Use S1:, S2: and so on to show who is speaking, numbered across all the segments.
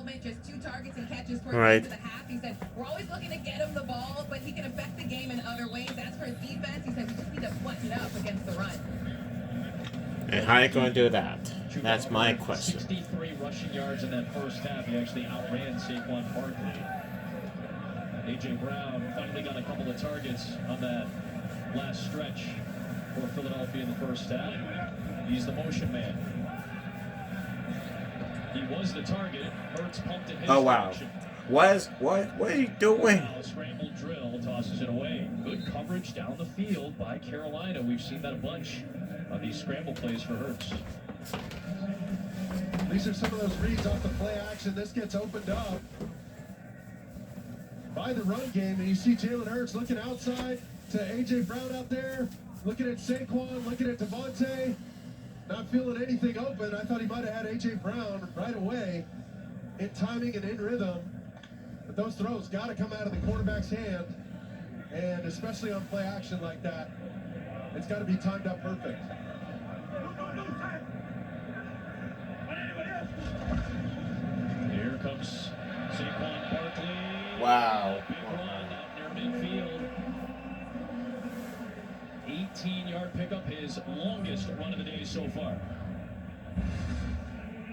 S1: moment, just 2 targets and catches towards the end of the half. He said, we're always looking to get him the ball, but he can affect the game in other ways. As for his defense, he said, we just need to button up against the run.
S2: And how are you going to do that? That's my question.
S3: 63 rushing yards in that first half. He actually outran Saquon Barkley. A.J. Brown finally got a couple of targets on that last stretch for Philadelphia in the first half. He's the motion man. He was the target. Hurts pumped in his direction.
S2: What are you doing?
S3: Wow, scramble drill tosses it away. Good coverage down the field by Carolina. We've seen that a bunch on these scramble plays for Hurts.
S4: These are some of those reads off the play action. This gets opened up by the run game, and you see Jalen Hurts looking outside to A.J. Brown out there, looking at Saquon, looking at Devontae, not feeling anything open. I thought he might have had A.J. Brown right away in timing and in rhythm, but those throws got to come out of the quarterback's hand, and especially on play action like that, it's got to be timed up perfect.
S3: Here comes Saquon Barkley.
S2: Wow.
S3: Big run out near midfield. 18-yard pickup, his longest run of the day so far.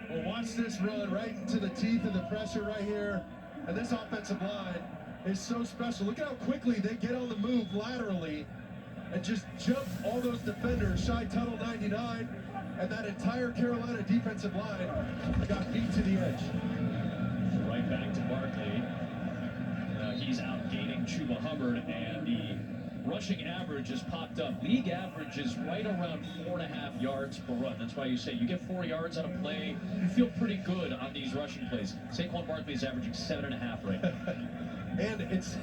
S4: Well, watch this run right into the teeth of the pressure right here. And this offensive line is so special. Look at how quickly they get on the move laterally and just jump all those defenders. Shy tunnel 99, and that entire Carolina defensive line got beat to the edge.
S3: Right back to Barkley. He's out gaining Chuba Hubbard, and the rushing average has popped up. League average is right around 4.5 yards per run. That's why you say you get 4 yards on a play, you feel pretty good on these rushing plays. Saquon Barkley is averaging 7.5 right now.
S4: And it's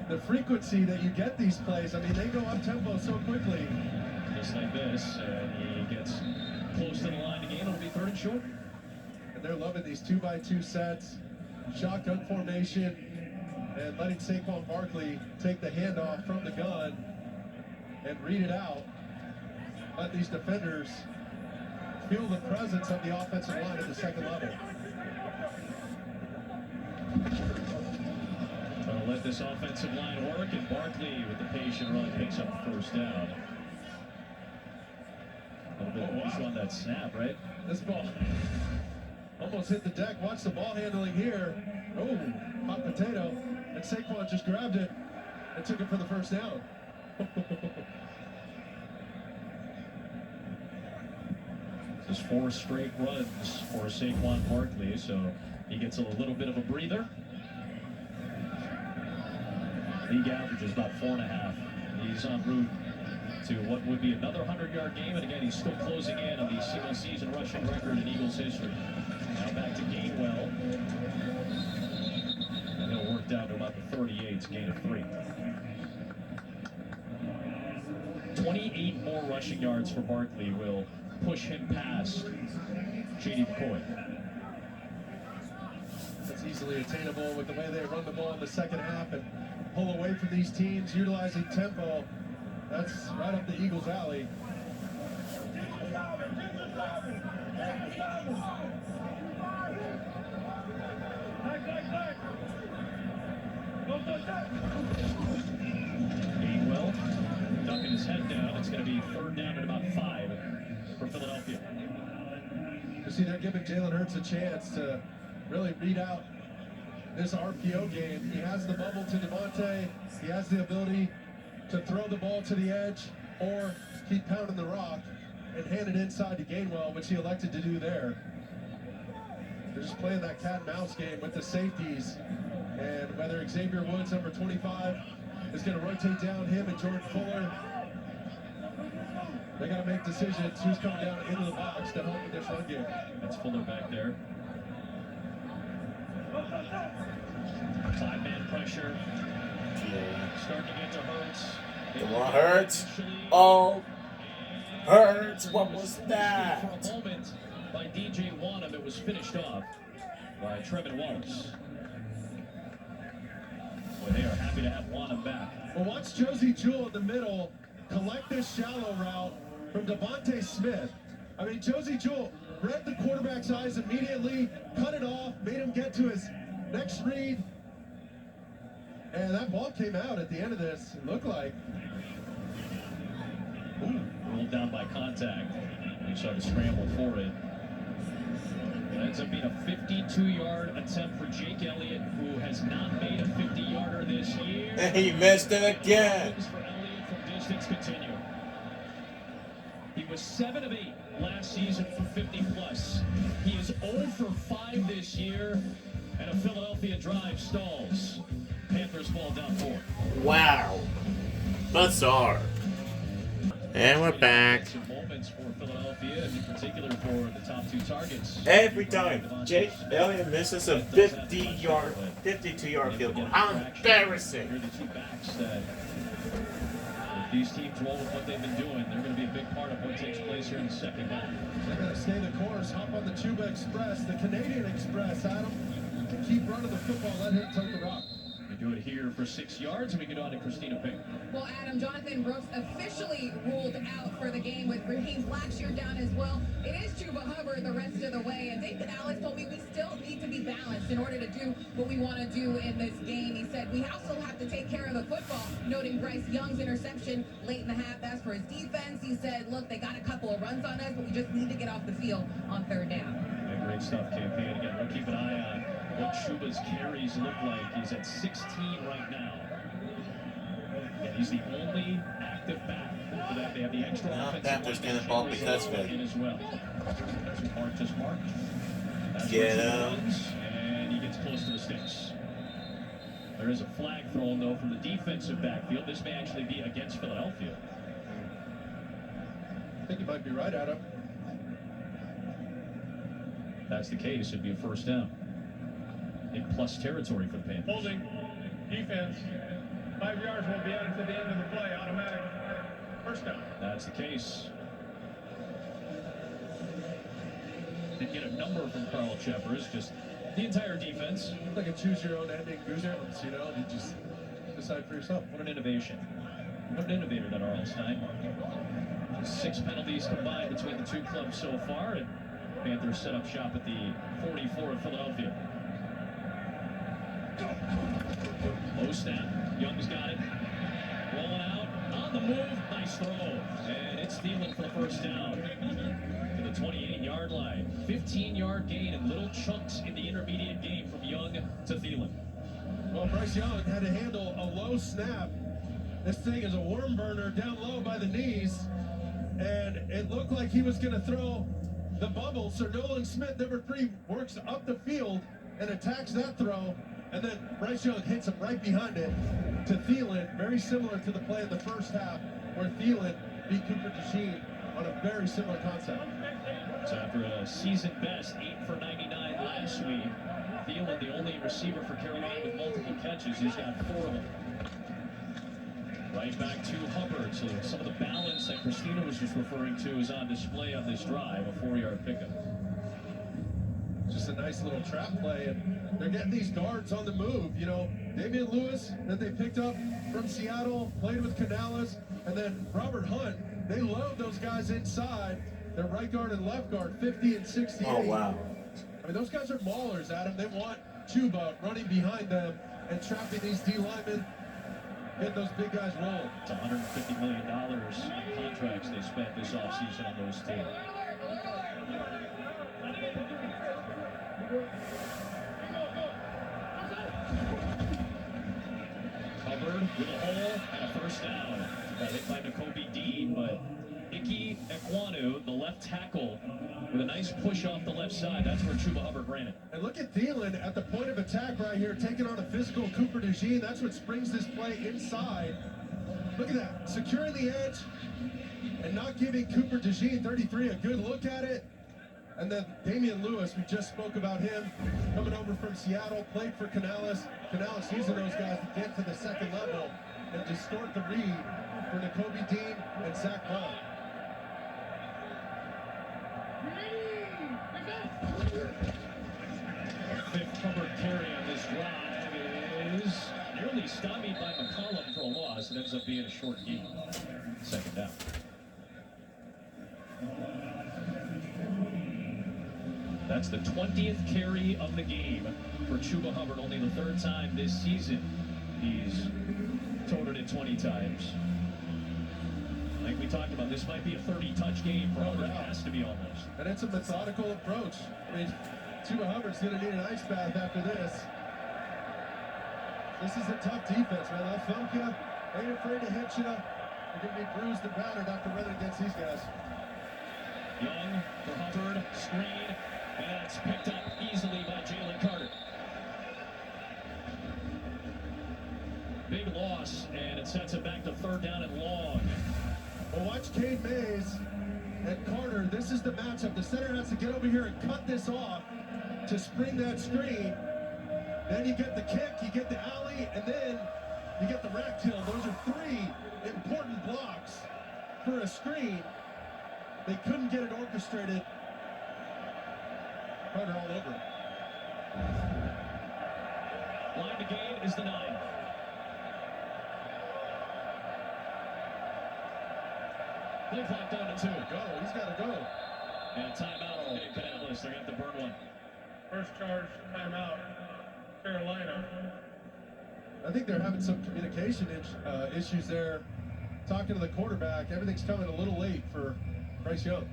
S4: the frequency that you get these plays. I mean, they go up tempo so quickly.
S3: Just like this, and he gets close to the line again. It'll be 3rd and short.
S4: And they're loving these 2x2 sets, shotgun formation, and letting Saquon Barkley take the handoff from the gun and read it out. Let these defenders feel the presence of the offensive line at the second level.
S3: Trying to let this offensive line work, and Barkley with the patient run picks up the first down. A little bit of push on that snap, right?
S4: This ball almost hit the deck. Watch the ball handling here. Oh, hot potato. And Saquon just grabbed it and took it for the first down.
S3: This is 4 straight runs for Saquon Barkley, so he gets a little bit of a breather. League average is about 4.5. He's en route to what would be another 100-yard game, and again, he's still closing in on the single-season rushing record in Eagles history. Now back to Gainwell. And he'll work down to about the 38's gain of 3. 28 more rushing yards for Barkley will push him past J.D. McCoy.
S4: That's easily attainable with the way they run the ball in the second half and pull away from these teams, utilizing tempo. That's right up the Eagles' alley.
S3: Gainwell ducking his head down. It's going to be 3rd down at about 5 for Philadelphia.
S4: You see, they're giving Jalen Hurts a chance to really read out this RPO game. He has the bubble to Devontae. He has the ability to throw the ball to the edge or keep pounding the rock and hand it inside to Gainwell, which he elected to do there. They're just playing that cat and mouse game with the safeties, and whether Xavier Woods, number 25, is going to rotate down him and Jordan Fuller. They got to make decisions who's coming down into the box to help with this run game.
S3: That's Fuller back there. 5-man pressure. Starting to get to Hurts.
S2: Come on, Hurts. Oh, Hurts. What was that?
S3: For a moment by DJ Wanham, it was finished off by Trevin Wallace. Boy, they are happy to have Wanham back.
S4: Well, watch Josie Jewell in the middle collect this shallow route from Devontae Smith. I mean, Josie Jewell read the quarterback's eyes immediately, cut it off, made him get to his next read. And that ball came out at the end of this, it looked like.
S3: Ooh, rolled down by contact. He started to scramble for it. It ends up being a 52-yard attempt for Jake Elliott, who has not made a 50-yarder this year.
S2: And he missed it again.
S3: For Elliott from distance continue. He was 7 of 8 last season for 50-plus. He is 0 for 5 this year, and a Philadelphia drive stalls. Panthers fall down 4.
S2: Wow. Bizarre. And we're back.
S3: Some moments for Philadelphia, in particular for the top 2 targets.
S2: Every time Jake Elliott misses a 52-yard field goal. How embarrassing.
S3: Here are the 2 backs that, if these teams roll with what they've been doing, they're going to be a big part of what takes place here in the second half.
S4: They're going to stay the course, hop on the Chuba Express, the Canadian Express, Adam, and keep running the football, let him take the rock.
S3: We do it here for 6 yards, and we get on to Christina Pink.
S1: Well, Adam, Jonathan Brooks officially ruled out for the game with Raheem Blackshear down as well. It is Chuba Hubbard the rest of the way, and David Alex told me we still need to be balanced in order to do what we want to do in this game. He said we also have to take care of the football, noting Bryce Young's interception late in the half. As for his defense, he said, look, they got a couple of runs on us, but we just need to get off the field on 3rd down.
S3: Yeah, great stuff, KP. And again, we'll keep an eye on what Chuba's carries look like. He's at 16 right now. And he's the only active back for that. They have the extra offensive
S2: Panthers getting the ball because of it.
S3: in as well. That's what Mark just marked. That's
S2: Get
S3: where
S2: him.
S3: Chuba runs, and he gets close to the sticks. There is a flag thrown, though, from the defensive backfield. This may actually be against Philadelphia.
S4: I think you might be right, Adam.
S3: If that's the case, it'd be a 1st down. In plus territory for the Panthers.
S5: Holding defense. 5 yards will be added to the end of the play. Automatic 1st down.
S3: That's the case. Didn't get a number from Carl Cheffers, just the entire defense.
S4: Like a choose-your-own-ending goosebumps, you know? You just decide for yourself.
S3: What an innovation. What an innovator that Arlstein. Just 6 penalties combined between the 2 clubs so far, and Panthers set up shop at the 44 of Philadelphia. Low snap. Young's got it. Rolling out. On the move. Nice throw. And it's Thielen for the 1st down. To the 28-yard line. 15-yard gain in little chunks in the intermediate game from Young to Thielen.
S4: Well, Bryce Young had to handle a low snap. This thing is a worm burner down low by the knees. And it looked like he was going to throw the bubble. So Nolan Smith, number 3, works up the field and attacks that throw. And then Bryce Young hits him right behind it to Thielen, very similar to the play in the 1st half where Thielen beat Cooper DeJean on a very similar concept.
S3: So after a season best 8 for 99 last week, Thielen, the only receiver for Carolina with multiple catches, he's got 4 of them. Right back to Hubbard. So some of the balance that Christina was just referring to is on display on this drive, a 4-yard pickup.
S4: Just a nice little trap play, and they're getting these guards on the move. You know, Damian Lewis that they picked up from Seattle, played with Canales, and then Robert Hunt. They load those guys inside. Their right guard and left guard, 50 and 68.
S2: Oh, wow.
S4: I mean, those guys are maulers, Adam. They want Chuba running behind them and trapping these D linemen, getting those big guys rolling.
S3: It's $150 million in contracts they spent this offseason on those teams. Hubbard with a hole and a 1st down. Got hit by Nakobe Dean, but Ike Ekwonu, the left tackle, with a nice push off the left side. That's where Chuba Hubbard ran it.
S4: And look at Thielen at the point of attack right here, taking on a physical Cooper DeJean. That's what springs this play inside. Look at that, securing the edge and not giving Cooper DeJean, 33, a good look at it. And then Damian Lewis, we just spoke about him, coming over from Seattle, played for Canales. Canales using those guys to get to the 2nd level and distort the read for Nakobe Dean and Zach Ball.
S3: A 5th Hubbard carry on this drive is nearly stymied by McCollum for a loss. It ends up being a short gain. 2nd down. That's the 20th carry of the game for Chuba Hubbard. Only the 3rd time this season he's totaled it 20 times. Like we talked about, this might be a 30-touch game for Hubbard. It has to be almost.
S4: And it's a methodical approach. I mean, Chuba Hubbard's going to need an ice bath after this. This is a tough defense, man. They'll thump you. Ain't afraid to hit you. You're going to be bruised and battered after running against these guys.
S3: Young for Hubbard, screen, and that's picked up easily by Jalen Carter. Big loss, and it sets it back to 3rd down and long.
S4: Well, watch Cade Mays and Carter. This is the matchup. The center has to get over here and cut this off to spring that screen. Then you get the kick, you get the alley, and then you get the rack kill. Those are 3 important blocks for a screen. They couldn't get it orchestrated. Carter all over it.
S3: Line to gain is the 9. Play clock down to 2.
S4: Go, he's got to go.
S3: And timeout on Canales. They're going to have to burn one.
S5: First charge, timeout, Carolina.
S4: I think they're having some communication issues there. Talking to the quarterback, everything's coming a little late for Bryce Young.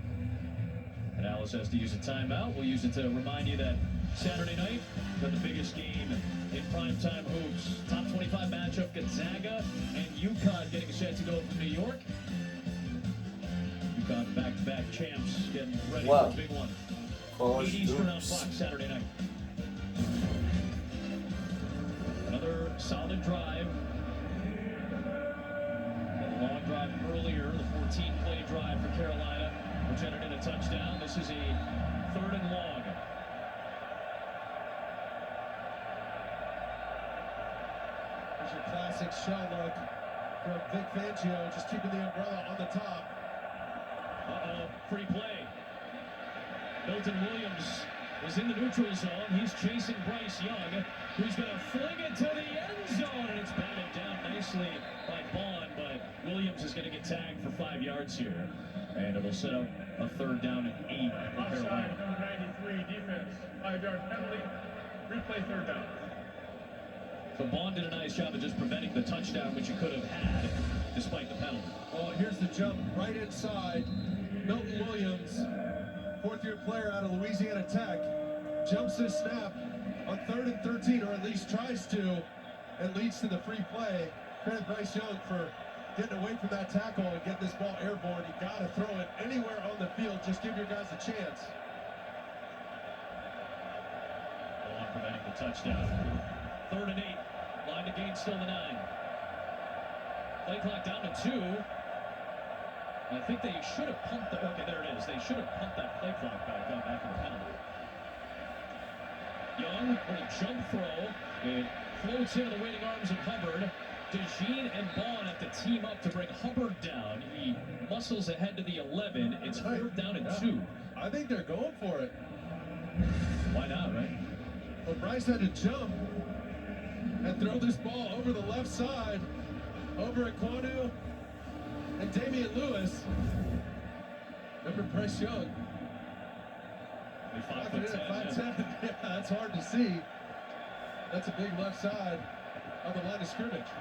S3: And Alice has to use a timeout. We'll use it to remind you that Saturday night, got the biggest game in primetime hoops. Top 25 matchup, Gonzaga and UConn getting a chance to go from New York. UConn back-to-back champs getting ready for a big one. 8 Eastern on Fox Saturday night. Another solid drive. A long drive earlier, the 14-play drive for Carolina, which ended in a touchdown. This is a 3rd and long.
S4: There's your classic shell look from Vic Fangio, just keeping the umbrella on the top.
S3: Uh-oh, free play. Milton Williams was in the neutral zone. He's chasing Bryce Young, who's going to fling it to the end zone, and it's batted down nicely by Bond, but Williams is going to get tagged for 5 yards here, and it'll set up a 3rd down and 8 for
S5: Offside,
S3: Carolina.
S5: number 93, defense, 5-yard penalty, replay 3rd down.
S3: So Bond did a nice job of just preventing the touchdown, which you could have had, despite the penalty.
S4: Well, here's the jump right inside. Milton Williams, 4th-year player out of Louisiana Tech, jumps his snap on 3rd and 13, or at least tries to, and leads to the free play. Credit Bryce Young for getting away from that tackle and getting this ball airborne. You got to throw it anywhere on the field. Just give your guys a chance.
S3: Bond preventing the touchdown. 3rd and 8. Line to gain still the 9. Play clock down to 2. I think they should have pumped the... Okay, there it is. They should have pumped that play clock back up after the penalty. Young with a jump throw. It floats into the waiting arms of Hubbard. DeJean and Bond have to team up to bring Hubbard down. He muscles ahead to the 11. It's 3rd down and 2.
S4: I think they're going for it.
S3: Why not, right?
S4: Well, Bryce had to jump and throw this ball over the left side, over Aquanu and Damian Lewis. Remember Bryce Young. 5'10", yeah, that's hard to see. That's a big left side on the line of scrimmage.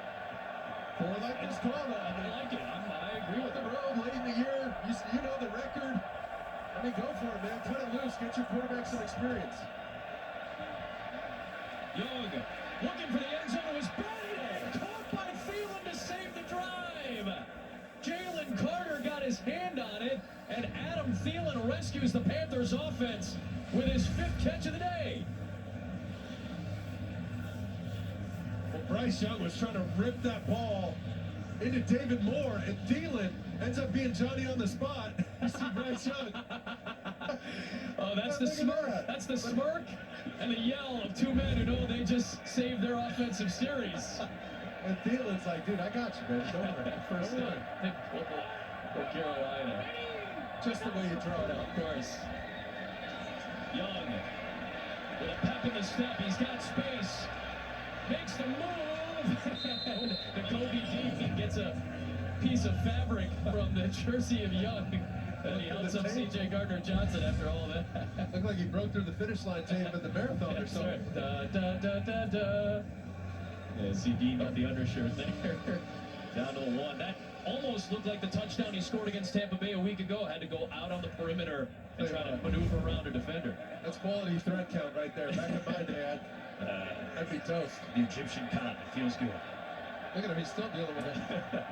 S4: I like this call, though.
S3: I like it. I agree with
S4: the
S3: it.
S4: road late in the year. You know the record. I mean, go for it, man. Cut it loose. Get your quarterback some experience.
S3: Young looking for the end zone. It was batted. Caught by Thielen to save the drive. Jalen Carter got his hand on it, and Adam Thielen rescues the Panthers offense with his 5th catch of the day.
S4: Well, Bryce Young was trying to rip that ball into David Moore, and Thielen ends up being Johnny on the spot. You see Bryce Young.
S3: Oh, that's the smirk. That's the smirk and the yell of 2 men who know they just saved their offensive series.
S4: And Thielen's like, dude, I got you, man. Don't worry.
S3: First
S4: Don't worry.
S3: for Carolina.
S4: Just the way you draw it out.
S3: Of course. Young with a pep in the step. He's got space. Makes the move. And the Kobe Deacon gets a piece of fabric from the jersey of Young. And he helps up C.J. Gardner-Johnson after all of that.
S4: Looked like he broke through the finish line tape at the marathon or something.
S3: Right. Da, da, da, da, da. Yeah, see Dean got the undershirt there. Down to the 1. That almost looked like the touchdown he scored against Tampa Bay a week ago. Had to go out on the perimeter and try to maneuver around a defender.
S4: That's quality threat count right there. Back in my day, I'd be toast.
S3: The Egyptian cotton. It feels good.
S4: Look at him. He's still dealing with it.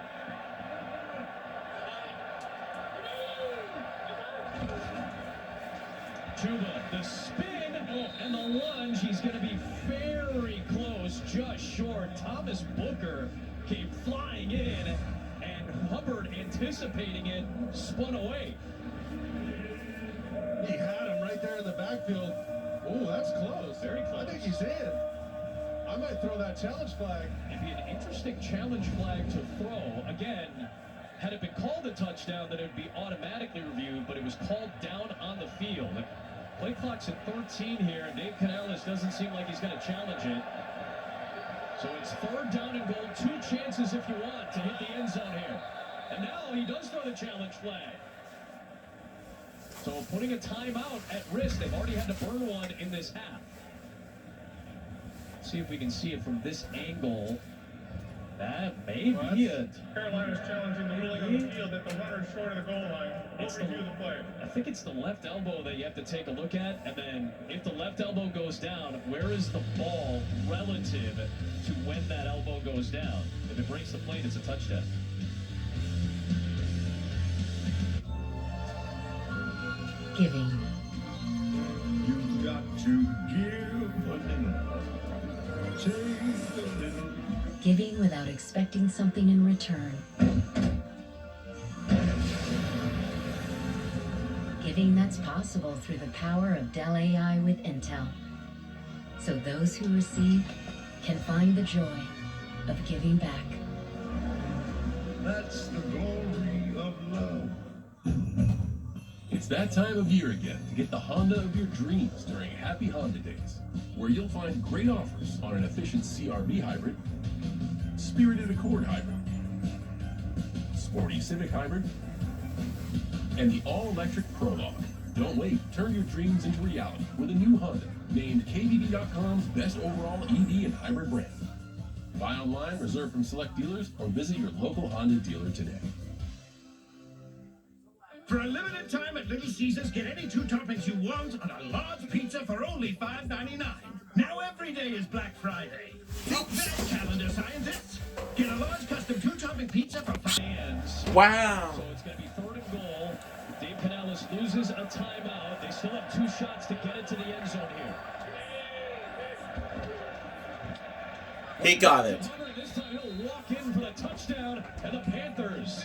S3: Chuba, the spin, and the lunge. He's going to be very close, just short. Thomas Booker came flying in, and Hubbard, anticipating it, spun away.
S4: He had him right there in the backfield. Oh, that's close.
S3: Very close.
S4: I think he's in. I might throw that challenge flag.
S3: It'd be an interesting challenge flag to throw. Again, had it been called a touchdown, then it would be automatically reviewed, but it was called down on the field. Play clock's at 13 here, and Dave Canales doesn't seem like he's going to challenge it. So it's 3rd down and goal. 2 chances if you want to hit the end zone here. And now he does throw the challenge flag. So putting a timeout at risk. They've already had to burn one in this half. See if we can see it from this angle. That may be it.
S5: Carolina's challenging the ruling on the field that the runner's short of the goal line. We'll review the play.
S3: I think it's the left elbow that you have to take a look at, and then if the left elbow goes down, where is the ball relative to when that elbow goes down? If it breaks the plate, it's a touchdown.
S6: Giving.
S7: You've got to give a little, take a little.
S6: Giving without expecting something in return. Giving that's possible through the power of Dell AI with Intel. So those who receive can find the joy of giving back.
S7: That's the glory of love.
S8: It's that time of year again to get the Honda of your dreams during Happy Honda Days, where you'll find great offers on an efficient CR-V hybrid, spirited Accord hybrid, sporty Civic hybrid, and the all-electric Prologue. Don't wait. Turn your dreams into reality with a new Honda, named KBB.com's best overall EV and hybrid brand. Buy online, reserve from select dealers, or visit your local Honda dealer today.
S9: For a limited time at Little Caesars, get any 2 toppings you want on a large pizza for only $5.99. Now every day is Black Friday. Think that, calendar scientists. Get a large custom 2-topping pizza for $5.
S2: Wow.
S3: So it's going to be 3rd and goal. Dave Canales loses a timeout. They still have 2 shots to get it to the end zone here.
S2: He got it.
S3: This time he'll walk in for the touchdown, and the Panthers,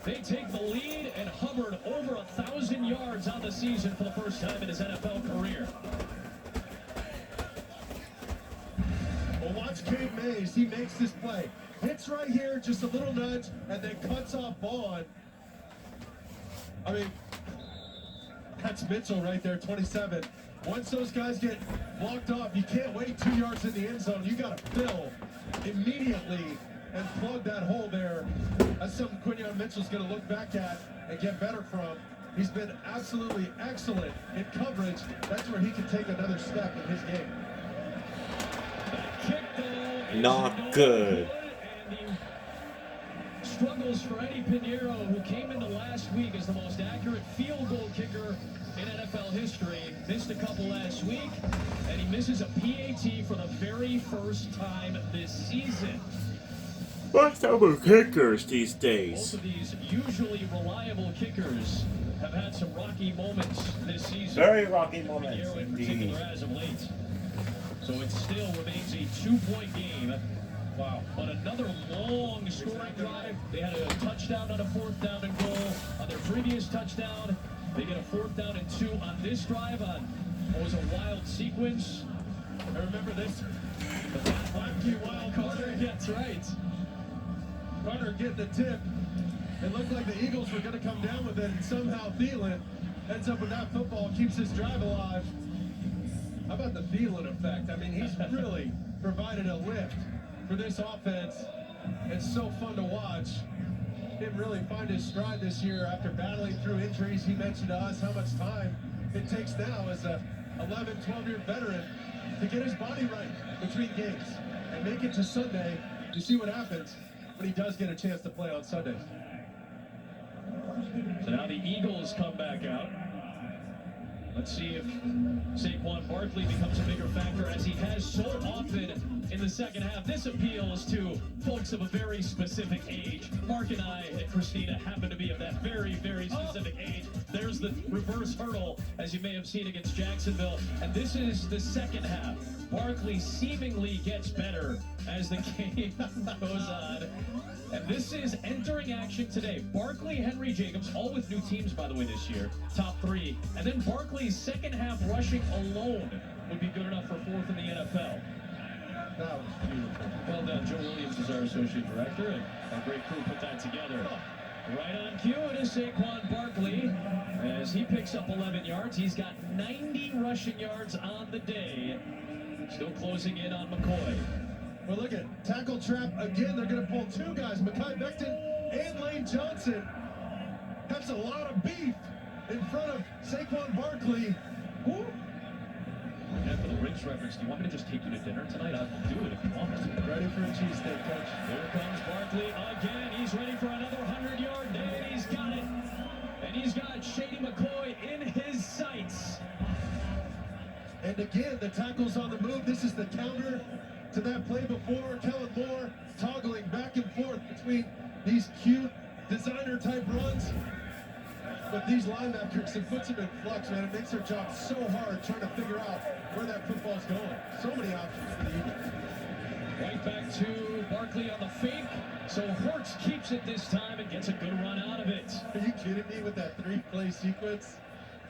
S3: they take the lead, and Hubbard over 1,000 yards on the season for the first time in his NFL career.
S4: Well, watch Cade Mays. He makes this play. Hits right here, just a little nudge, and then cuts off Bond. I mean, that's Mitchell right there, 27. Once those guys get blocked off, you can't wait 2 yards in the end zone. You got to fill immediately and plug that hole there. That's something Quinyon Mitchell's going to look back at and get better from. He's been absolutely excellent in coverage. That's where he can take another step in his game.
S2: Not good.
S3: Struggles for Eddie Pinheiro, who came into last week as the most accurate field goal kicker in NFL history. Missed a couple last week, and he misses a PAT for the very first time this season.
S2: What's up with kickers these
S3: Both
S2: days?
S3: of these usually reliable kickers have had some rocky moments this season.
S2: Very rocky moments,
S3: Pinheiro in
S2: indeed.
S3: particular as of late. So it still remains a 2-point game. Wow. But another long scoring drive. They had a touchdown on a 4th down and goal. On their previous touchdown, they get a 4th down and 2 on this drive on what was a wild sequence.
S4: I remember this.
S3: The wacky wild Carter gets right.
S4: Carter getting the tip. It looked like the Eagles were going to come down with it, and somehow Thielen ends up with that football, keeps his drive alive. How about the Thielen effect? I mean, he's really provided a lift for this offense. It's so fun to watch. didn't really find his stride this year after battling through injuries. He mentioned to us how much time it takes now as a 11, 12-year veteran to get his body right between games and make it to Sunday. You see what happens when he does get a chance to play on Sundays.
S3: So now the Eagles come back out. Let's see if Saquon Barkley becomes a bigger factor as he has so often in the second half. This appeals to folks of a very specific age. Mark and I and Christina happen to be of that very, very specific age. There's the reverse hurdle, as you may have seen against Jacksonville. And this is the second half. Barkley seemingly gets better as the game goes on. And this is entering action today. Barkley, Henry, Jacobs, all with new teams, by the way, this year. Top 3. And then Barkley's second half rushing alone would be good enough for 4th in the NFL.
S4: That was beautiful.
S3: Well done. Joe Williams is our associate director, and a great crew put that together. Right on cue, it is Saquon Barkley as he picks up 11 yards. He's got 90 rushing yards on the day. Still closing in on McCoy.
S4: Well, look at tackle trap again. They're going to pull 2 guys, Mekhi Becton and Lane Johnson. That's a lot of beef in front of Saquon Barkley. Woo.
S3: And for the Riggs reference, do you want me to just take you to dinner tonight? I'll do it if you want me to.
S4: Ready for a cheesesteak, coach.
S3: Here comes Barkley again. He's ready for another 100-yard day, and he's got it. And he's got Shady McCoy in his sights.
S4: And again, the tackle's on the move. This is the counter to that play before. Kellen Moore toggling back and forth between these cute designer-type runs. But these linebackers, it puts them in flux, man. It makes their job so hard trying to figure out where that football's going. So many options for the Eagles.
S3: Right back to Barkley on the fake. So Hurts keeps it this time and gets a good run out of it.
S4: Are you kidding me with that 3-play sequence?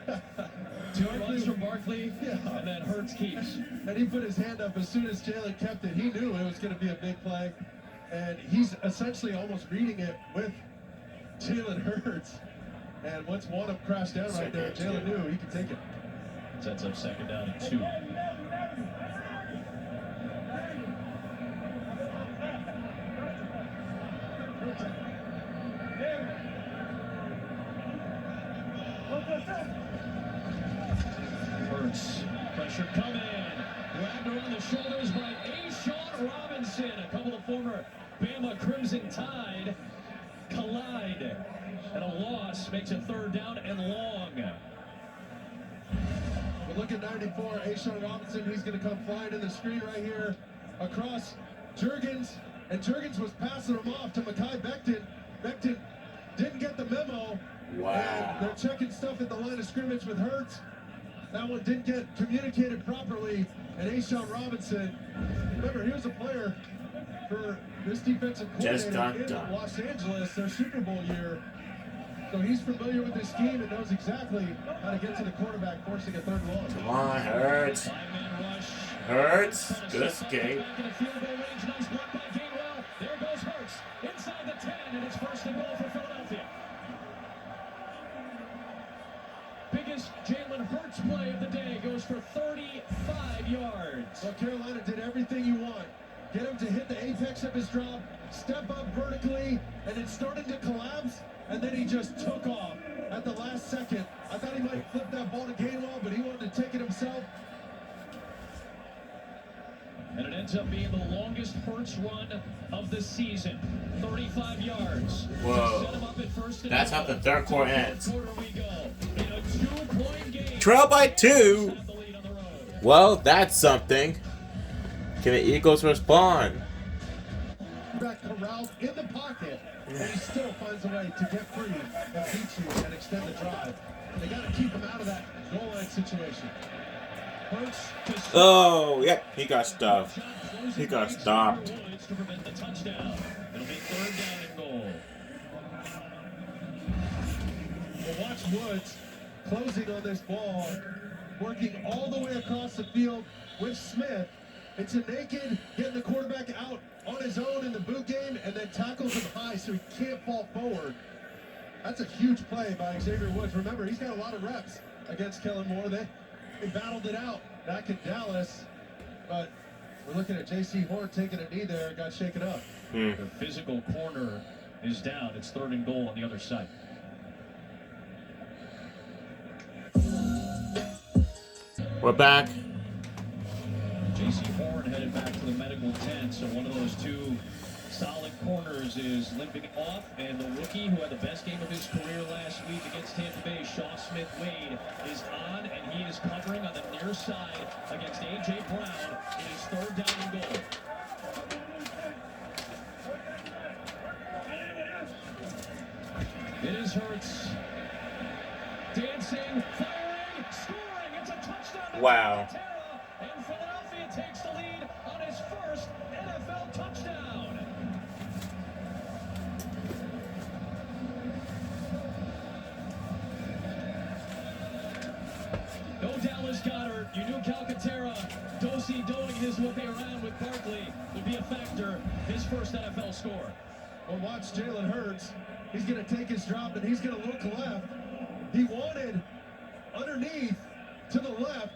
S3: 2 runs from Barkley,
S4: yeah.
S3: And then Hurts keeps.
S4: And he put his hand up as soon as Jalen kept it. He knew it was going to be a big play. And he's essentially almost reading it with Jalen Hurts. And once one of them crashed down right there, Jalen knew he could take it.
S3: Sets up 2nd down and 2. Hurts, pressure coming. Grabbed around the shoulders by A'Shawn Robinson. A couple of former Bama Crimson Tide collide. And a loss makes it 3rd down and long.
S4: But look at 94, A'Shawn Robinson. He's going to come flying in the screen right here across Juergens. And Juergens was passing him off to Mekhi Becton. Becton didn't get the memo.
S2: Wow.
S4: And they're checking stuff at the line of scrimmage with Hurts. That one didn't get communicated properly. And A'Shawn Robinson, remember, he was a player for this defensive coordinator in Los Angeles, their Super Bowl year. So he's familiar with this scheme and knows exactly how to get to the quarterback, forcing a 3rd and long.
S2: Come on, Hurts. Hurts. Good escape.
S3: Nice block by Gainwell. There goes Hurts inside the 10, and it's 1st and goal for Philadelphia. Biggest Jalen Hurts play of the day goes for 35 yards.
S4: Well, Carolina did everything you want. Get him to hit the apex of his drop, step up vertically, and it started to collapse, and then he just took off at the last second. I thought he might flip that ball to Gainwell, but he wanted to take it himself.
S3: And it ends up being the longest Hurts run of the season. 35 yards.
S2: Whoa.
S3: Set him up at 1st and
S2: That's how the 3rd quarter ends.
S3: Quarter we go. In a 2-point game.
S2: Trail by 2. Well, that's something. Can the Eagles respond?
S4: Back corralled in the pocket, and he still finds a way to get free and beat you and extend the drive. They got to keep him out of that goal line situation.
S2: Oh, yep, he got stuffed. He got stopped.
S3: To prevent the touchdown. It'll be 3rd down and goal.
S4: Well, watch Woods closing on this ball, working all the way across the field with Smith. It's a naked, getting the quarterback out on his own in the boot game, and then tackles him high so he can't fall forward. That's a huge play by Xavier Woods. Remember, he's got a lot of reps against Kellen Moore. They battled it out back in Dallas, but we're looking at J.C. Horn taking a knee there and got shaken up.
S3: The physical corner is down. It's 3rd and goal on the other side.
S2: We're back.
S3: J.C. Horn headed back to the medical tent, so one of those two solid corners is limping off, and the rookie who had the best game of his career last week against Tampa Bay, Shaw Smith-Wade, is on, and he is covering on the near side against A.J. Brown. It is 3rd down and goal. It is Hurts. Dancing, firing, scoring. It's a touchdown.
S2: Wow.
S3: And Philadelphia takes the lead on his first NFL touchdown. No Dallas Goedert. You knew Calcaterra, Dosey doing his way around with Barkley would be a factor. His first NFL score.
S4: Well, watch Jalen Hurts. He's going to take his drop, and he's going to look left. He wanted underneath to the left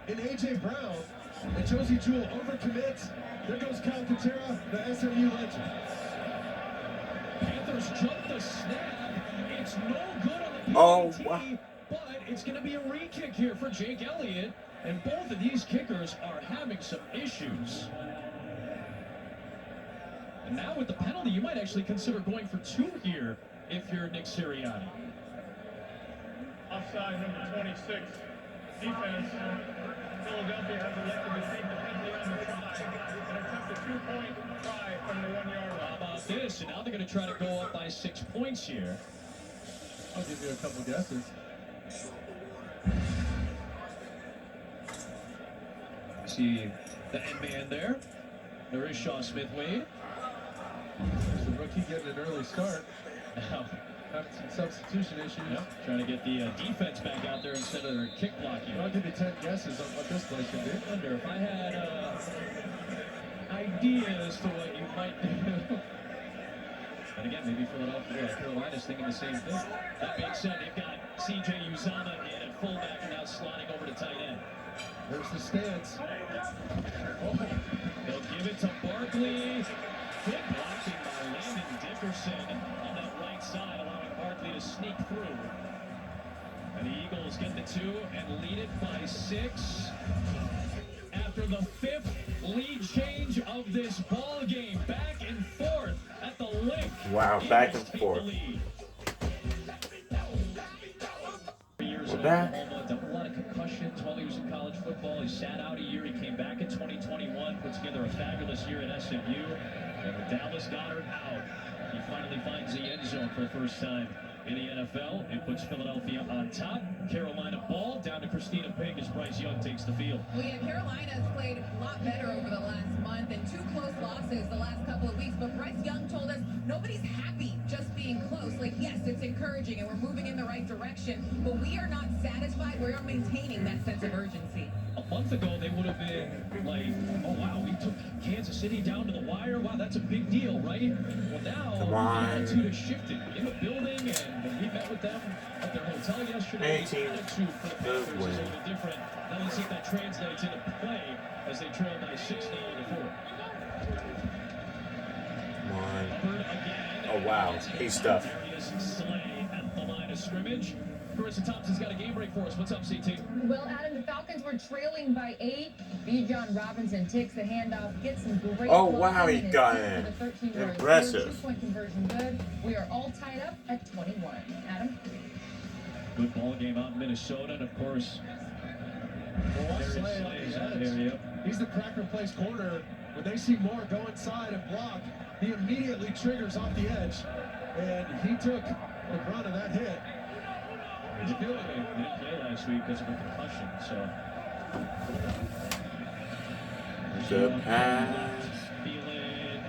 S4: in A.J. Brown. And Josie Jewell overcommits. There goes Calcaterra, the SMU legend.
S3: Panthers jump the snap. It's no good on the PAT,
S2: Oh, wow.
S3: but it's going to be a re-kick here for Jake Elliott. And both of these kickers are having some issues. And now with the penalty, you might actually consider going for 2 here if you're Nick Sirianni.
S5: Offside number 26. Defense. Philadelphia has elected to take the penalty on the try and attempt a 2-point try from the 1-yard line.
S3: How about this? And now they're going to try to go up by 6 points here.
S4: I'll give you a couple guesses.
S3: See the end man there. There is Shaw Smith-Wade.
S4: There's the rookie getting an early start.
S3: Now,
S4: Having some substitution issues.
S3: yep, trying to get the defense back out there instead of their kick blocking.
S4: I'll give you 10 guesses on what this place can do.
S3: I wonder if I had ideas to what you might do. And again, maybe Philadelphia, Carolina's thinking the same thing. That being said, they've got C.J. Uzomah in at fullback and now sliding over to tight end.
S4: There's the stance.
S3: Oh, they'll give it to Barkley. Good blocking by Landon Dickerson on that right side, allowing Barkley to sneak through. And the Eagles get the 2 and lead it by 6. After the 5th lead change of this ball game, back and forth at the link.
S2: Wow, back and forth. We're back.
S3: A lot of concussions while he was in college football. He sat out a year. He came back in 2021, put together a fabulous year at SMU. And with Dallas Goedert out, he finally finds the end zone for the first time in the NFL. It puts Philadelphia on top. Carolina ball down to Christina Pink as Bryce Young takes the field.
S1: Well, yeah, Carolina's played a lot better over the last month and 2 close losses the last couple of weeks. But Bryce Young told us nobody's happy just being close. Like, yes, it's encouraging and we're moving in the right direction, but we are not satisfied. We are maintaining that sense of urgency.
S3: A month ago, they would have been like, oh, wow, we took Kansas City down to the wire. Wow, that's a big deal, right? Well, now
S2: Come
S3: the
S2: on.
S3: attitude has shifted in the building, and when we met with them at their hotel yesterday, the
S2: 18.
S3: attitude for the
S2: Good
S3: Panthers is a
S2: win.
S3: little different. Now let's see if that translates into play as they trail by 6 now in the 4th.
S2: Come on.
S3: Hubbard again.
S2: Oh, wow. He's tough.
S3: Darius Slay at the line of scrimmage. Carissa Thompson's got a game break for us. What's up, CT?
S10: Well, Adam, the Falcons were trailing by 8. Bijan Robinson takes the handoff, gets some great.
S2: Oh, wow, he
S10: blocking,
S2: got
S10: and
S2: in.
S10: for the 13-yard
S2: Impressive.
S10: 2-point conversion good. We are all tied up at 21. Adam?
S3: Good ball game out in Minnesota, and of course,
S4: Well, watch
S3: Darius
S4: Slay
S3: Slay
S4: on
S3: is
S4: the
S3: out
S4: edge.
S3: there, yep.
S4: He's the cracker place corner. When they see Moore go inside and block, he immediately triggers off the edge. And he took the brunt of that hit.
S3: He didn't play last week because of a concussion, so.
S2: Good pass.
S3: Thielen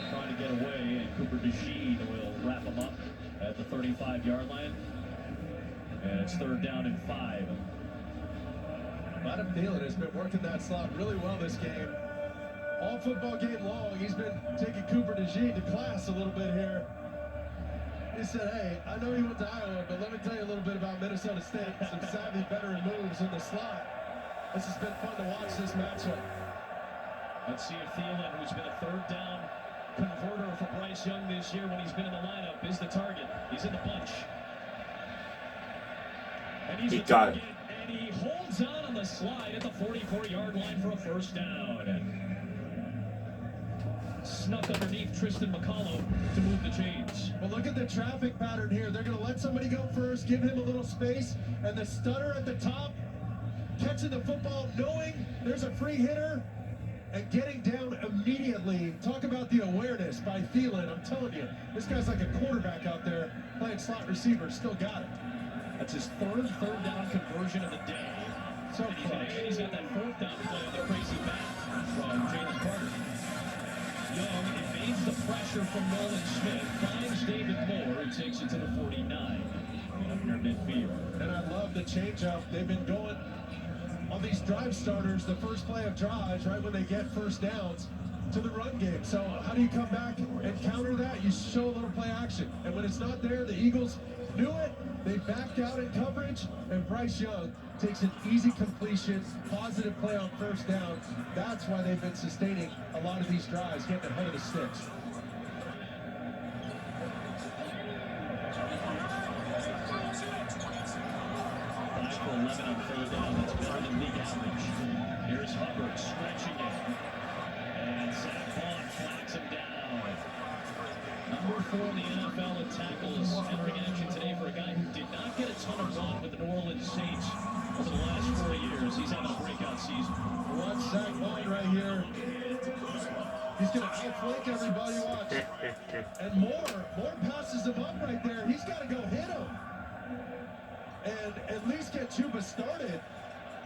S3: trying to get away, and Cooper DeJean will wrap him up at the 35-yard line. And it's 3rd down and 5.
S4: Adam Thielen has been working that slot really well this game. All football game long, he's been taking Cooper DeJean to class a little bit here. He said, hey, I know he went to Iowa, but let me tell you a little bit about Minnesota State. Some savvy veteran moves in the slot. This has been fun to watch this matchup.
S3: Let's see if Thielen, who's been a 3rd down converter for Bryce Young this year when he's been in the lineup is the target. He's in the bunch. And he's
S2: He
S3: the
S2: got
S3: target, and he holds on the slide at the 44-yard line for a first down. Snuck underneath Tristan McCollum to move the chains.
S4: Well, look at the traffic pattern here. They're going to let somebody go first, give him a little space, and the stunner at the top, catching the football, knowing there's a free hitter, and getting down immediately. Talk about the awareness by Thielen. I'm telling you, this guy's like a quarterback out there playing slot receiver. Still got it.
S3: That's his third down conversion of the day.
S4: So
S3: He's got that fourth down play on the crazy back from Jalen Carter. Young evades the pressure from Nolan Smith, finds David Moore, who takes it to the 49 up near midfield.
S4: And I love the changeup. They've been going on these drive starters, the first play of drives, right when they get first downs, to the run game. So how do you come back and counter that? You show a little play action. And when it's not there, the Eagles knew it. They backed out in coverage, and Bryce Young takes an easy completion, positive play on first down. That's why they've been sustaining a lot of these drives, getting ahead of the sticks.
S3: For 11 on third down, that's better than league average. Here's Hubbard stretching it. And Zach Bond flags him down. Number 4 in the NFL in tackles entering action today for a guy who did not get a ton of run with the New Orleans Saints over the last 4 years. He's having a breakout season.
S4: Watch Zach Bond right here. He's going to outflank everybody, watch. And Moore passes him up right there. He's got to go hit him. And at least get Chuba started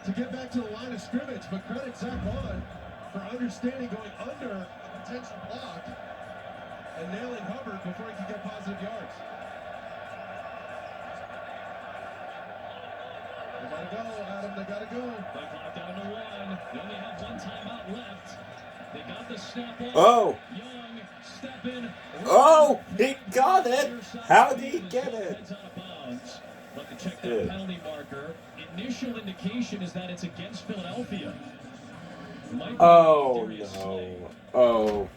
S4: to get back to the line of scrimmage. But credit Zach Bond for understanding going under a potential block and nailing Hubbard before he can get positive yards. They gotta go, Adam, they gotta go.
S3: Play clock down to 1. They only have one timeout left. They got the snap off.
S2: Oh!
S3: Young, step in.
S2: Oh! He got it! How did he get it?
S3: Heads out of bounds. But to check that penalty marker, initial indication is that it's against Philadelphia.
S2: Oh, no. Oh.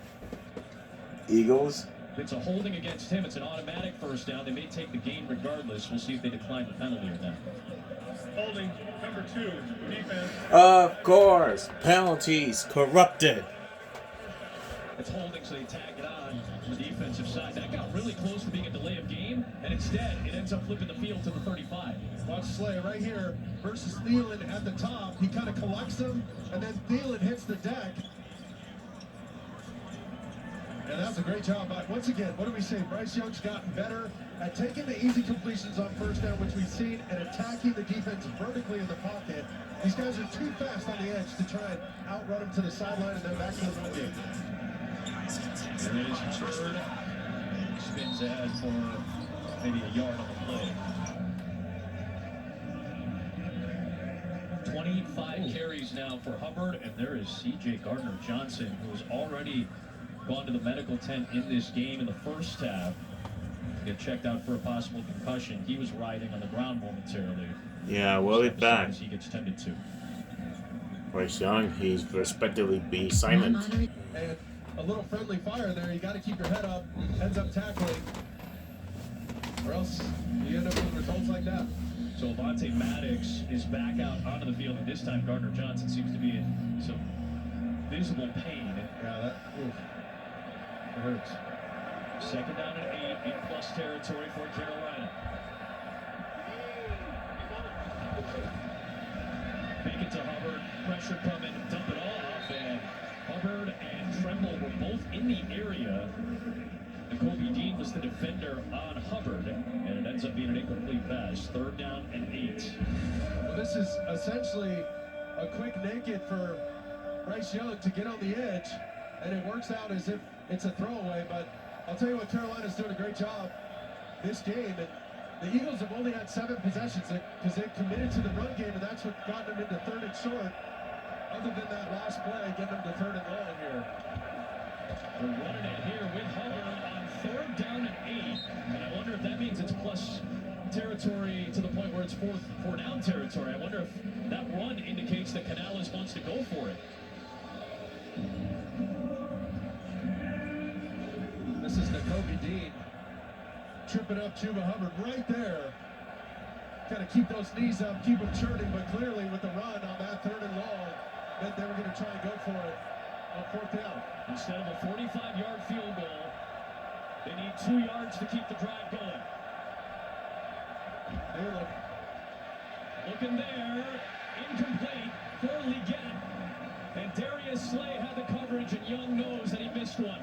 S2: Eagles?
S3: It's a holding against him. It's an automatic first down. They may take the game regardless. We'll see if they decline the penalty or not.
S5: Holding, number 2, defense.
S2: Of course. Penalties. Corrupted.
S3: It's holding, so they tag it on the defensive side. That got really close to being a delay of game, and instead, it ends up flipping the field to the 35.
S4: Watch Slay right here versus Thielen at the top. He kind of collects them, and then Thielen hits the deck. And that's a great job. But once again, what do we say? Bryce Young's gotten better at taking the easy completions on first down, which we've seen, and attacking the defense vertically in the pocket. These guys are too fast on the edge to try and outrun him to the sideline and then back to the run game.
S3: There is third. Spins ahead for maybe a yard on the play. 25 carries now for Hubbard, and there is C.J. Gardner-Johnson, who has already gone to the medical tent in this game in the first half. Get checked out for a possible concussion. He was riding on the ground momentarily.
S2: Yeah, we'll be back.
S3: He gets tended to.
S2: Bryce Young, he's respectively be silent.
S4: And a little friendly fire there. You got to keep your head up, heads up tackling, or else you end up with results like that.
S3: So Avonte Maddox is back out onto the field, and this time Gardner-Johnson seems to be in some visible pain.
S4: Yeah, that it hurts.
S3: Second down and 8 in plus territory for Carolina. Make it to Hubbard. Pressure coming, dump it off, and Hubbard and Tremble were both in the area. And Kobe Dean was the defender on Hubbard, and it ends up being an incomplete pass. Third down and 8.
S4: Well, this is essentially a quick naked for Bryce Young to get on the edge, and it works out as if it's a throwaway. But I'll tell you what, Carolina's doing a great job this game. And the Eagles have only had 7 possessions because they've committed to the run game, and that's what got them into third and short. Other than that last play, getting them to third and long here.
S3: They're running it here with Hubbard on third down and 8. And I wonder if that means it's plus territory to the point where it's four down territory. I wonder if that run indicates that Canales wants to go for it.
S4: tripping up Chuba Hubbard right there. Got to keep those knees up, keep them churning, but clearly with the run on that 3rd and long, meant they were going to try and go for it on 4th down.
S3: Instead of a 45-yard field goal, they need 2 yards to keep the drive going.
S4: They look.
S3: Looking there, incomplete for Leggett. And Darius Slay had the coverage, and Young knows that he missed one.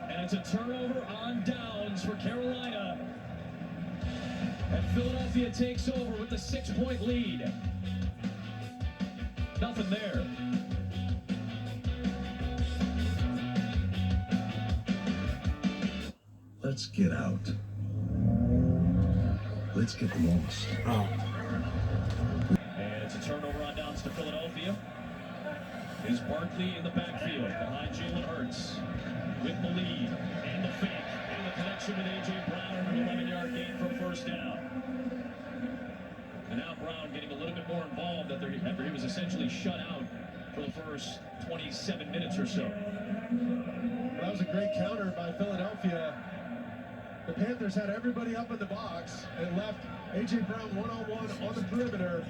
S3: And it's a turnover on downs for Carolina. And Philadelphia takes over with the 6-point lead. Nothing there.
S7: Let's get out. Let's get lost.
S2: Oh.
S3: And it's a turnover on downs to Philadelphia. Is Barkley in the backfield behind Jalen Hurts with the lead and the fake and the connection with A.J. Brown, an 11-yard gain for 1st down. And now Brown getting a little bit more involved after he was essentially shut out for the first 27 minutes or so.
S4: Well, that was a great counter by Philadelphia. The Panthers had everybody up in the box and left A.J. Brown one-on-one on the perimeter.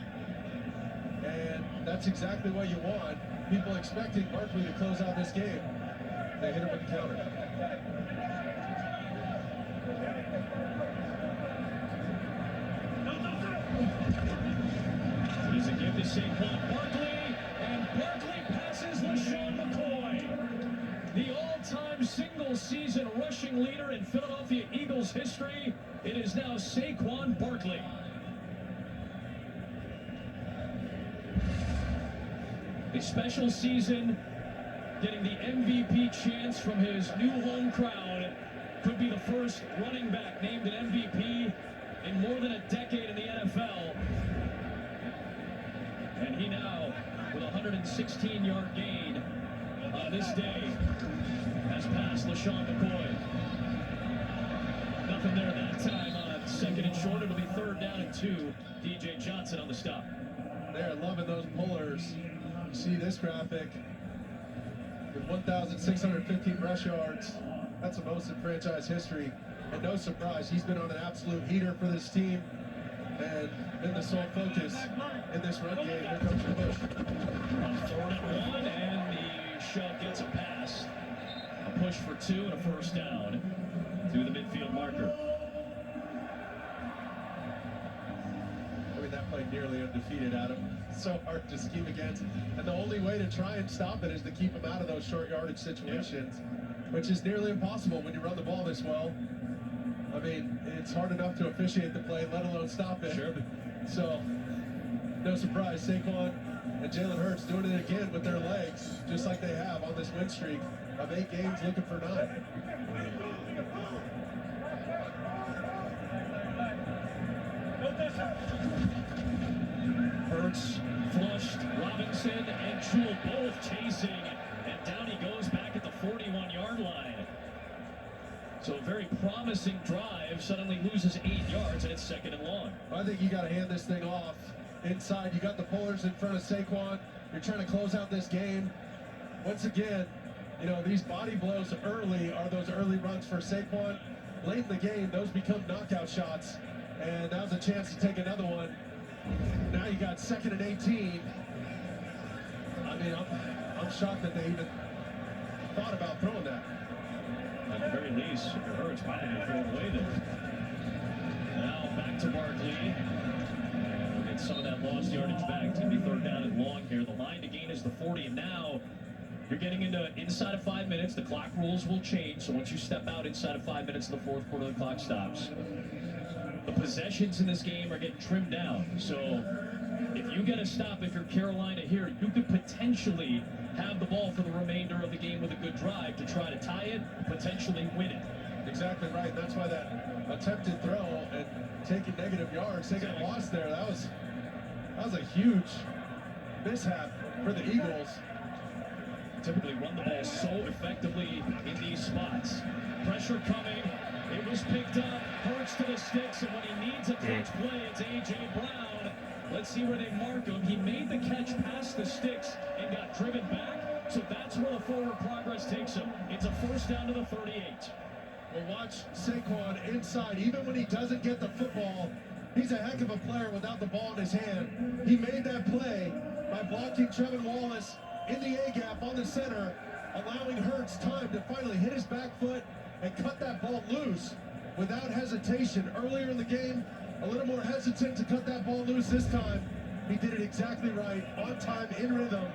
S4: And that's exactly what you want. People expecting Barkley to close out this game. They hit him with the counter.
S3: He's a give to Saquon Barkley, and Barkley passes LaShawn McCoy. The all-time single-season rushing leader in Philadelphia Eagles history. It is now Saquon Barkley. A special season, getting the MVP chance from his new home crowd. Could be the first running back named an MVP in more than a decade in the NFL. And he now, with a 116-yard gain on this day, has passed LaShawn McCoy. Nothing there that time on 2nd and short. It'll be 3rd down and 2. DJ Johnson on the stop.
S4: They're loving those pullers. You see this graphic with 1,615 rush yards. That's the most in franchise history. And no surprise, he's been on an absolute heater for this team and been the sole focus in this run game. Here comes the push.
S3: 4th and 1, and the shove gets a pass. A push for 2 and a 1st down to the midfield marker.
S4: I mean, that play nearly undefeated, Adam. So hard to scheme against. And the only way to try and stop it is to keep him out of those short yardage situations, which is nearly impossible when you run the ball this well. I mean, it's hard enough to officiate the play, let alone stop it.
S3: Sure.
S4: So, no surprise, Saquon and Jalen Hurts doing it again with their legs, just like they have on this win streak of 8 games, looking for 9.
S3: Hurts flushed Robinson and Jewell both chasing, and down he goes back at the 41-yard line. So a very promising drive suddenly loses 8 yards, and it's 2nd and long.
S4: I think you got to hand this thing off inside. You got the pullers in front of Saquon. You're trying to close out this game. Once again, you know, these body blows early are those early runs for Saquon. Late in the game, those become knockout shots. And now's a chance to take another one. Now you got 2nd and 18. I mean, I'm shocked that they even thought about throwing that.
S3: At the very least, if it hurts, probably throw it away there. Now back to Barkley. And we'll get some of that lost yardage back. It's going to be 3rd down and long here. The line to gain is the 40, and now you're getting into inside of 5 minutes. The clock rules will change, so once you step out inside of 5 minutes in the 4th quarter, the clock stops. The possessions in this game are getting trimmed down. So if you get a stop, if you're Carolina here, you could potentially have the ball for the remainder of the game with a good drive to try to tie it, potentially win it.
S4: Exactly right. That's why that attempted throw and taking negative yards, taking a loss there, that was a huge mishap for the Eagles.
S3: Typically run the ball so effectively in these spots. Pressure coming. It was picked up. Hurts to the sticks, and when he needs a clutch play, it's A.J. Brown. Let's see where they mark him. He made the catch past the sticks and got driven back. So that's where the forward progress takes him. It's a 1st down to the 38.
S4: Well, watch Saquon inside. Even when he doesn't get the football, he's a heck of a player without the ball in his hand. He made that play by blocking Trevin Wallace in the A-gap on the center, allowing Hurts time to finally hit his back foot and cut that ball loose without hesitation. Earlier in the game, a little more hesitant to cut that ball loose this time. He did it exactly right, on time, in rhythm,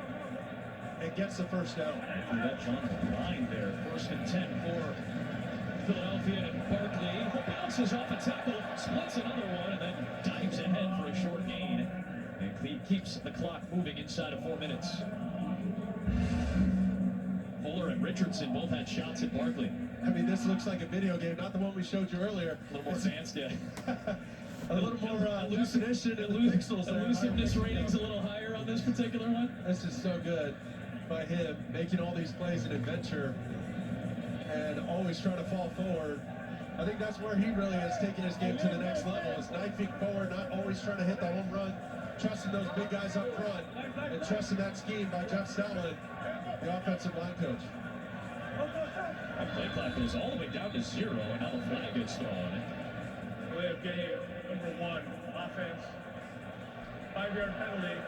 S4: and gets the first down.
S3: That's on the line there. 1st and 10 for Philadelphia, and Barkley bounces off a tackle, splits another one, and then dives ahead for a short gain. And keeps the clock moving inside of 4 minutes. Fuller and Richardson both had shots at Barkley.
S4: I mean, this looks like a video game, not the one we showed you earlier.
S3: A little more advanced, yeah.
S4: A little more definition in the pixels there.
S3: Elusiveness ratings a little higher on this particular one.
S4: This is so good by him, making all these plays an adventure and always trying to fall forward. I think that's where he really has taken his game to the next level, is knifing forward, not always trying to hit the home run, trusting those big guys up front, and trusting that scheme by Jeff Stoutland, the offensive line coach.
S3: That play clock goes all the way down to 0, and now the flag gets thrown.
S5: We have game number 1, offense, 5-yard penalty,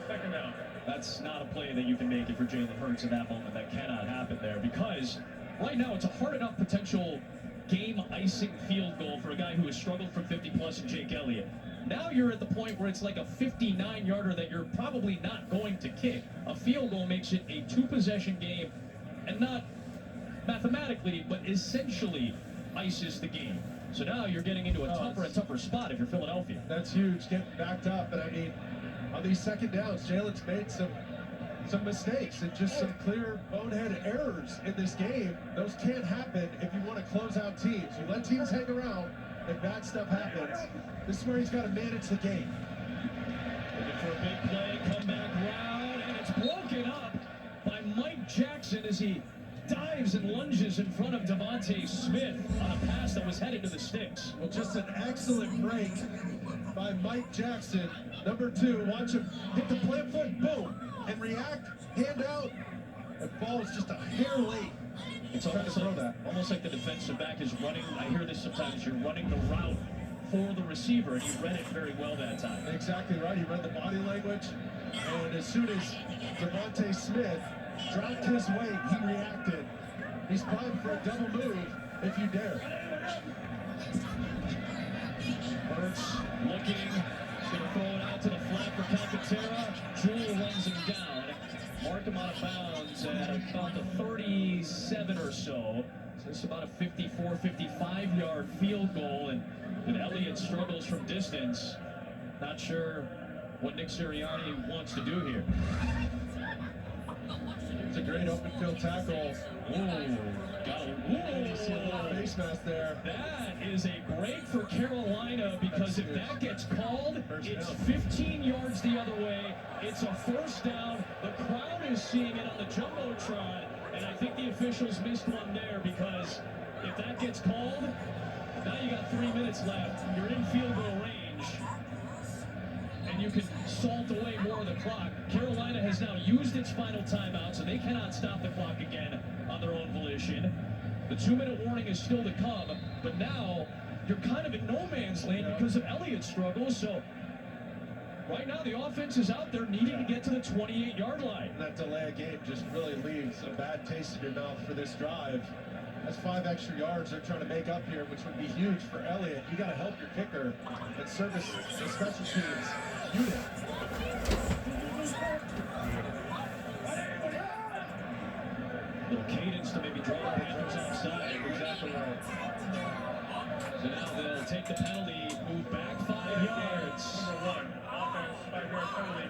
S5: 2nd down.
S3: That's not a play that you can make it for Jalen Hurts in that moment. That cannot happen there, because right now it's a hard enough potential game-icing field goal for a guy who has struggled from 50-plus in Jake Elliott. Now you're at the point where it's like a 59-yarder that you're probably not going to kick. A field goal makes it a 2-possession game, and not mathematically, but essentially ices the game. So now you're getting into a tougher and tougher spot if you're Philadelphia.
S4: That's huge, getting backed up. And I mean, on these 2nd downs, Jalen's made some mistakes and just some clear bonehead errors in this game. Those can't happen if you want to close out teams. You let teams hang around and bad stuff happens. This is where he's got to manage the game.
S3: Looking for a big play, comeback route, and it's broken up by Mike Jackson as he dives and lunges in front of Devontae Smith on a pass that was headed to the sticks.
S4: Well, just an excellent break by Mike Jackson. Number 2, watch him hit the plant foot, boom, and react, hand out, and ball is just a hair late.
S3: It's almost like the defensive back is running. I hear this sometimes. You're running the route for the receiver, and he read it very well that time.
S4: Exactly right. He read the body language, and as soon as Devontae Smith dropped his weight, he reacted. He's primed for a double move if you dare.
S3: Hurts looking. He's going to throw it out to the flat for Calcaterra. Jewell runs him down. Mark him out of bounds at about the 37 or so. So it's about a 54, 55-yard field goal. And Elliott struggles from distance. Not sure what Nick Sirianni wants to do here.
S4: It's a great open field tackle.
S3: Whoa.
S4: You see a little face mask there.
S3: That is a break for Carolina, because if that gets called, it's 15 yards the other way. It's a 1st down. The crowd is seeing it on the Jumbotron, and I think the officials missed one there, because if that gets called, now you got 3 minutes left. You're in field goal range, and you can salt away more of the clock. Carolina has now used its final timeout, so they cannot stop the clock again on their own volition. The 2-minute warning is still to come, but now you're kind of in no man's land because of Elliott's struggles. So right now the offense is out there needing to get to the 28-yard line.
S4: That delay of game just really leaves a bad taste in your mouth for this drive. That's 5 extra yards they're trying to make up here, which would be huge for Elliott. You got to help your kicker and service the special teams unit.
S3: Little cadence to maybe draw the Panthers offside. Exactly right. So now they'll take the penalty, move back 5 yards.
S5: Number 1, offense, 5-yard penalty,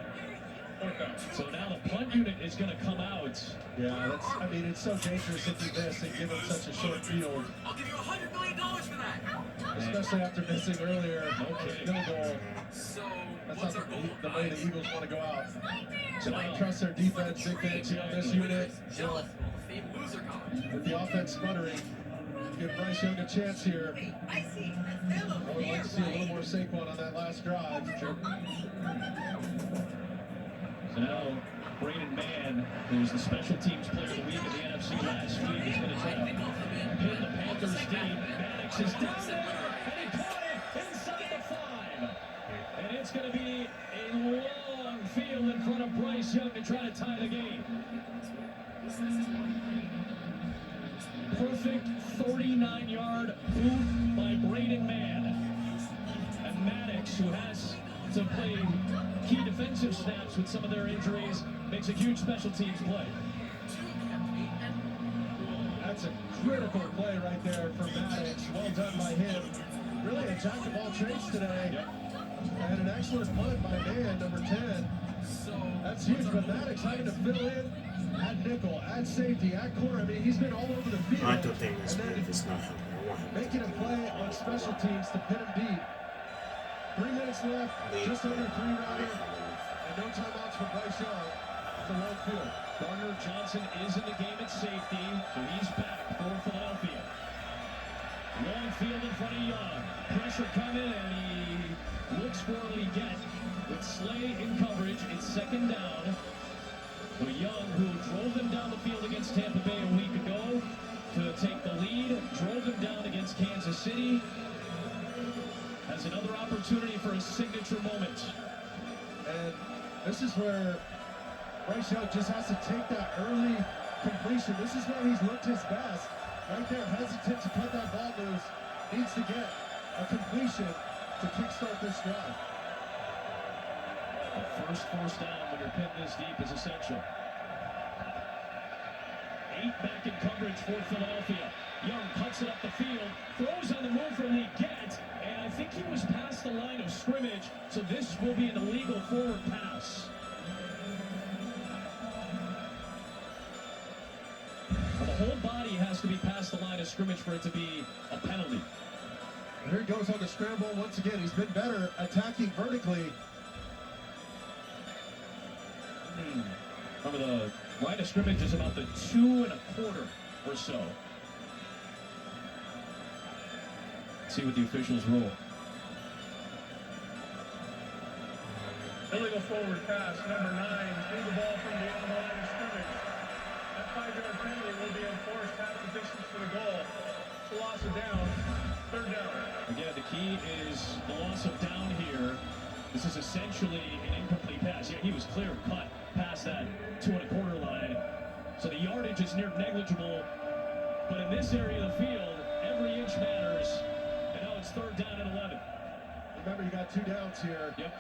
S5: 4th down.
S3: So now the punt unit is going to come out.
S4: Yeah, I mean, it's so dangerous if you miss and give them such a short field.
S9: I'll give you $100 million for that.
S4: Especially after missing earlier on a field goal.
S9: So,
S4: That's not the way the Eagles want to go out.
S3: So
S4: They might trust their defense, big fancy on this unit. You know, with the offense sputtering, give Bryce Young a chance here. I would like to see a little more Saquon on that last drive.
S3: So now Braden Mann, who's the special teams player of the week in the NFC see last week. He's going to try to pin the Panthers deep. Maddox is down there, and he caught it inside the 5. And it's going to be a long field in front of Bryce Young to try to tie the game. Perfect 39-yard boot by Braden Mann. And Maddox, who has to play key defensive snaps with some of their injuries, makes a huge special teams play.
S4: That's a critical play right there for Maddox. Well done by him. Really a jack of all trades today.
S3: Yep.
S4: And an excellent punt by Mann, number 10. That's huge, but Maddox having to fill in at nickel, at safety, at corner. I mean, he's been all over the field.
S2: I don't think this move is not helping. I want him.
S4: Making a play on special teams to pin him deep. 3 minutes left, just under 3 riding, and no timeouts for Bryce Young. It's a long field.
S3: Gardner Johnson is in the game at safety, so he's back for Philadelphia. Long field in front of Young. Pressure coming, and he looks for Leggett with Slay in coverage. It's second down. So Young, who drove them down the field against Tampa Bay a week ago to take the lead, drove them down against Kansas City, has another opportunity for a signature moment.
S4: And this is where Bryce Young just has to take that early completion. This is where he's looked his best. Right there, hesitant to cut that ball loose. Needs to get a completion to kickstart this drive.
S3: The first down when you're pinned this deep is essential. 8 back in coverage for Philadelphia. Young cuts it up the field, throws on the move for Leggett, and I think he was past the line of scrimmage, so this will be an illegal forward pass. Well, the whole body has to be past the line of scrimmage for it to be a penalty.
S4: And here he goes on the scramble once again. He's been better attacking vertically.
S3: Remember, the line of scrimmage is about the 2 1/4 or so. Let's see what the officials rule.
S5: Illegal forward pass, number 9, threw the ball from beyond the line of scrimmage. That 5-yard penalty will be enforced half the distance to the goal. It's a loss of down, 3rd down.
S3: Again, the key is the loss of down here. This is essentially an incomplete pass. Yeah, he was clear cut past that 2 1/4 line. So the yardage is near negligible. But in this area of the field, every inch matters. And now it's 3rd down and 11.
S4: Remember, you got 2 downs here.
S3: Yep.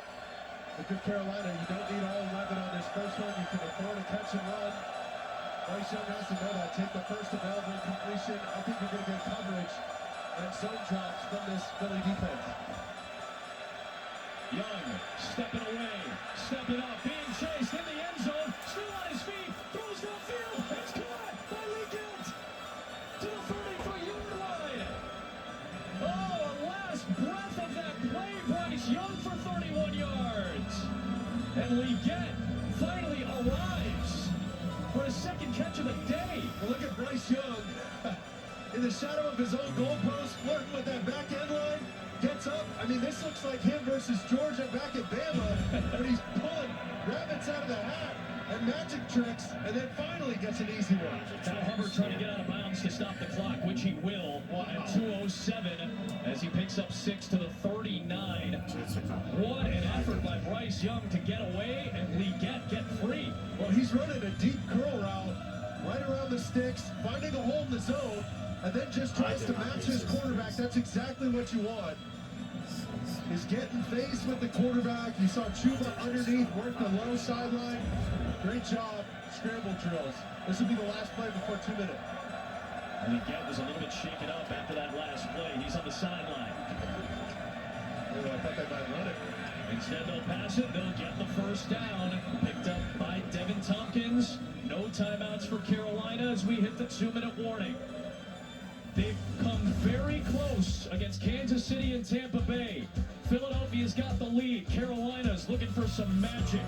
S4: With good Carolina, you don't need all 11 on this first one. You can afford a catch and run. Bryce Young has to know that. Take the first available completion. I think you're going to get coverage and zone drops from this Philly defense.
S3: Young stepping away, stepping up, being chased in the end zone, still on his feet, throws downfield, it's caught by Leggett to the 34-yard line. Oh, a last breath of that play, Bryce Young for 31 yards. And Leggett finally arrives for his second catch of the day.
S4: Well, look at Bryce Young in the shadow of his own goalpost, flirting with that back end line. Gets up. I mean, this looks like him versus Georgia back at Bama, when he's pulling rabbits out of the hat and magic tricks, and then finally gets an easy one.
S3: Now Hubbard trying to get out of bounds to stop the clock, which he will at 2:07 as he picks up 6 to the 39. What an effort by Bryce Young to get away and Leggett get free.
S4: Well, he's running a deep curl route right around the sticks, finding a hole in the zone, and then just tries to match his quarterback. That's exactly what you want. He's getting faced with the quarterback. You saw Chuba underneath, work the low sideline. Great job, scramble drills. This will be the last play before 2 minutes.
S3: Leggett was a little bit shaken up after that last play. He's on the sideline.
S4: Oh, I thought they might run it.
S3: Instead, they'll pass it. They'll get the first down. Picked up by Devin Tompkins. No timeouts for Carolina as we hit the 2-minute warning. They've come very close against Kansas City and Tampa Bay. Philadelphia's got the lead. Carolina's looking for some magic.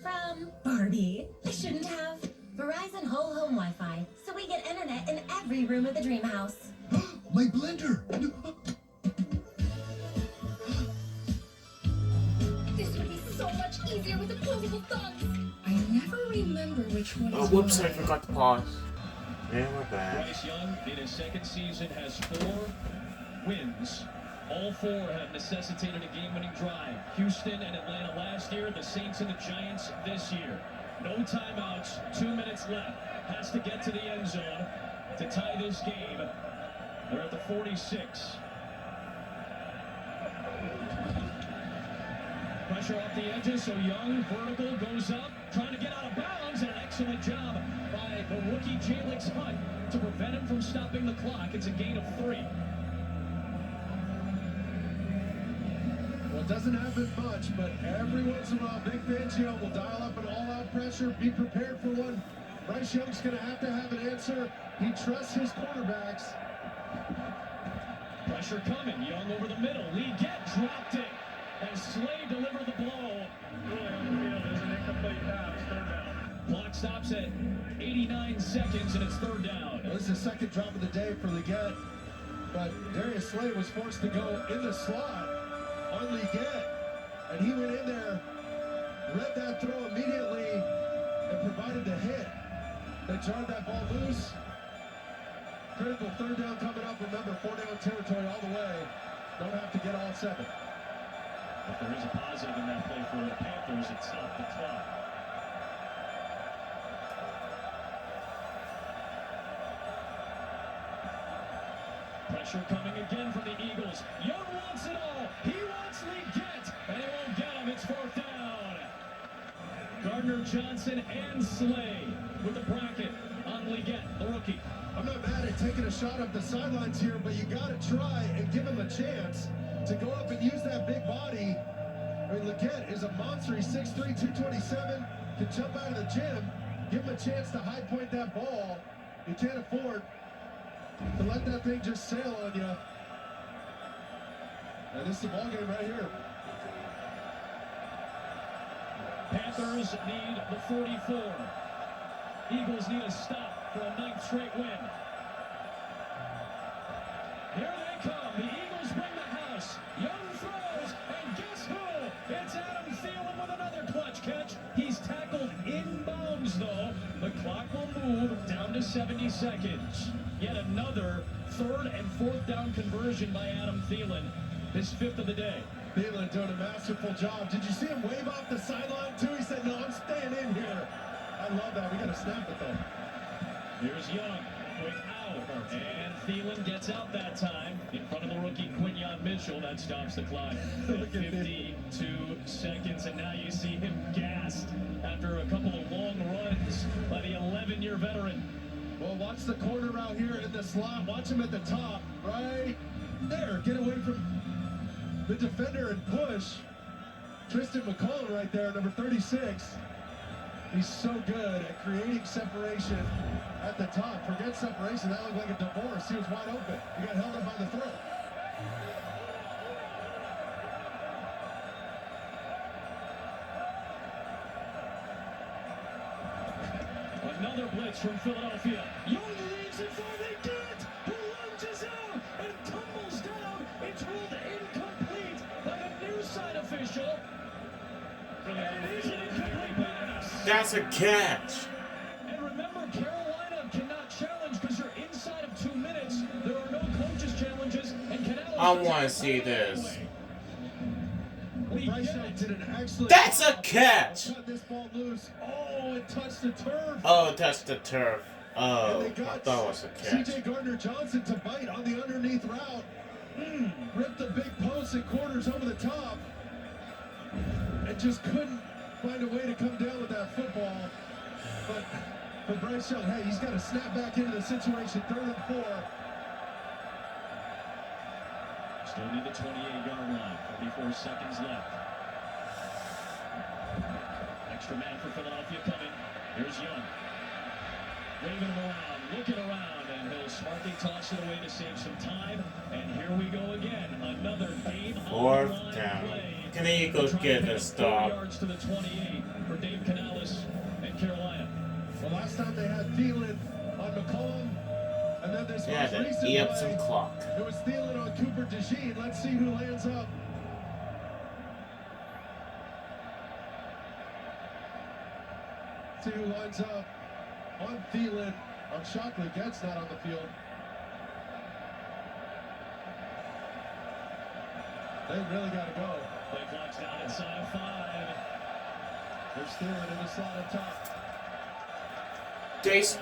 S11: From Barbie. I shouldn't have. Verizon Whole Home Wi-Fi, so we get internet in every room of the dream house.
S7: My blender!
S11: This would be so much easier with opposable thumbs. I never remember which one
S2: Oh,
S11: is
S2: whoops, I
S11: mine.
S2: forgot to pause. Yeah, we're back.
S3: Bryce Young, in his second season, has 4 wins. All 4 have necessitated a game-winning drive. Houston and Atlanta last year, the Saints and the Giants this year. No timeouts, 2 minutes left. Has to get to the end zone to tie this game. They're at the 46. Pressure off the edges, so Young, vertical, goes up, trying to get out of bounds, and an excellent job by the rookie Jalix Hunt to prevent him from stopping the clock. It's a gain of 3.
S4: Well, it doesn't happen much, but every once in a while, Big Fangio will dial up an all-out pressure. Be prepared for one. Bryce Young's going to have an answer. He trusts his quarterbacks.
S3: Pressure coming. Young over the middle. Leggett dropped it. As Slay delivered the blow.
S5: Really on the field is an incomplete pass. Third down.
S3: Clock stops at 89 seconds, and it's 3rd down.
S4: Well, this is the second drop of the day for Leggett, but Darius Slay was forced to go in the slot on Leggett, and he went in there, read that throw immediately, and provided the hit. They jarred that ball loose. Critical 3rd down coming up. Remember, 4-down territory all the way. Don't have to get all 7.
S3: If there is a positive in that play for the Panthers, it stopped the clock. Pressure coming again from the Eagles. Young wants it all. He wants Leggett, and he won't get him. It's 4th down. Gardner Johnson and Slay with the bracket on Leggett, the rookie.
S4: I'm not mad at taking a shot up the sidelines here, but you got to try and give him a chance to go up and use that big body. I mean, Leggett is a monster. He's 6'3", 227, can jump out of the gym. Give him a chance to high point that ball. You can't afford to let that thing just sail on you. And this is the ball game right here.
S3: Panthers need the 44. Eagles need a stop for a 9th straight win. Here they come. The Eagles bring the house. Young throws, and guess who? It's Adam Thielen with another clutch catch. He's tackled inbounds, though. The clock will move down to 70 seconds. Yet another 3rd and 4th down conversion by Adam Thielen. His 5th of the day.
S4: Thielen doing a masterful job. Did you see him wave off the sideline, too? He said, no, I'm staying in here. I love that. We got to snap it, though.
S3: Here's Young. Quick out. And Thielen gets out that time in front of the rookie Quinyon Mitchell. That stops the clock at 52 seconds. And now you see him gassed after a couple of long runs by the 11-year veteran.
S4: Well, watch the corner route here in the slot. Watch him at the top, right there. Get away from the defender and push. Tristan McCollum right there, number 36. He's so good at creating separation at the top. Forget separation, that looked like a divorce. He was wide open. He got held up by the throat.
S3: Another blitz from Philadelphia. Young leads it for Leggett, who lunges out and tumbles down. It's ruled incomplete by a near side official. And it is an incomplete pass.
S2: That's a catch.
S3: And remember, Carolina cannot challenge because you're inside of 2 minutes. There are no coaches' challenges, and Canales
S2: I want to see this.
S4: Bryce Young did an excellent
S2: That's a
S4: job.
S2: catch.
S4: Cut this ball loose. Oh, it touched the turf.
S2: Oh, that's the turf. Oh,
S4: And they
S2: I
S4: got
S2: thought it was a catch.
S4: C.J. Gardner-Johnson to bite on the underneath route. Ripped the big post and corners over the top. And just couldn't find a way to come down with that football. But for Bryce Young, hey, he's got to snap back into the situation. 3rd and 4.
S3: Still need the 28-yard line. 34 seconds left. Extra man for Philadelphia coming. Here's Young. Waving around, looking around, and he'll smartly toss it away to save some time. And here we go again. Another game on
S2: 4th
S3: the
S2: down.
S3: play.
S2: Can the Eagles get a
S3: 4
S2: stop?
S3: yards to the 28 for Dave Canales and Carolina.
S4: Well, last time they had Thielen on McCollum. And then this
S2: Yeah,
S4: most
S2: then
S4: recent
S2: eat up
S4: play,
S2: some clock.
S4: it was Thielen on Cooper DeJean. Let's see who lands up. 2 lines up on Thielen. On Shockley gets not on the field. They really got to go.
S3: Play clock's down inside of 5.
S4: They're Thielen in the slot up top.
S2: Jason.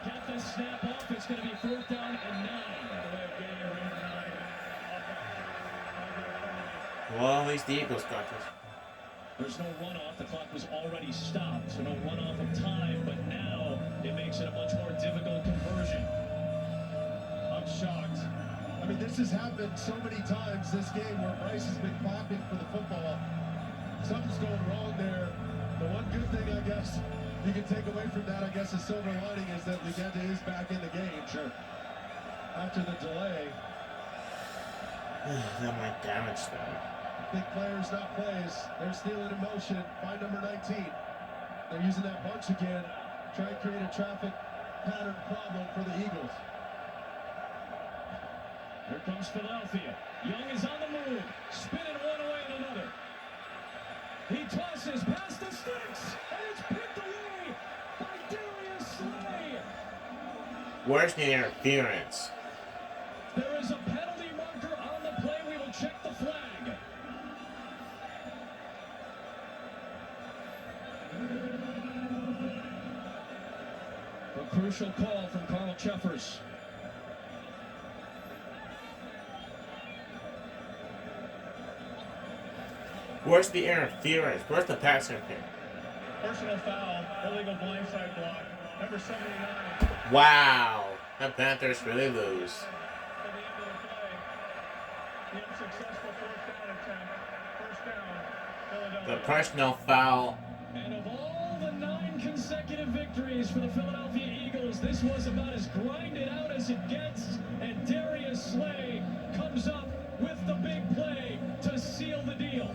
S3: Get the snap off. It's going to be 4th down and 9.
S2: Well, at least the Eagles got this.
S3: There's no runoff. The clock was already stopped, so no runoff of time. But now it makes it a much more difficult conversion.
S4: I'm shocked. I mean, this has happened so many times this game where Bryce has been clapping for the football. Something's going wrong there. The one good thing, I guess, you can take away from that, I guess, the silver lining is that Legenda is back in the game. Sure. After the delay.
S2: That might damage them.
S4: Big players, not plays. They're stealing in motion. By number 19. They're using that bunch again. Try and create a traffic pattern problem for the Eagles.
S3: Here comes Philadelphia. Young is on the move. Spinning one way and another. He tosses past the sticks. And it's picked away by Darius Slay.
S2: Where's the interference?
S3: There is a penalty marker on the play. We will check the flag. A crucial call from Carl Cheffers.
S2: Where's the interference? Where's the pass interference?
S5: Personal foul, illegal blindside block, number 79.
S2: Wow. The Panthers really lose.
S5: To the end of the play. The unsuccessful 4th down attempt. 1st down, Philadelphia.
S2: The personal foul.
S3: And of all the 9 consecutive victories for the Philadelphia Eagles, this was about as grinded out as it gets. And Darius Slay comes up with the big play to seal the deal.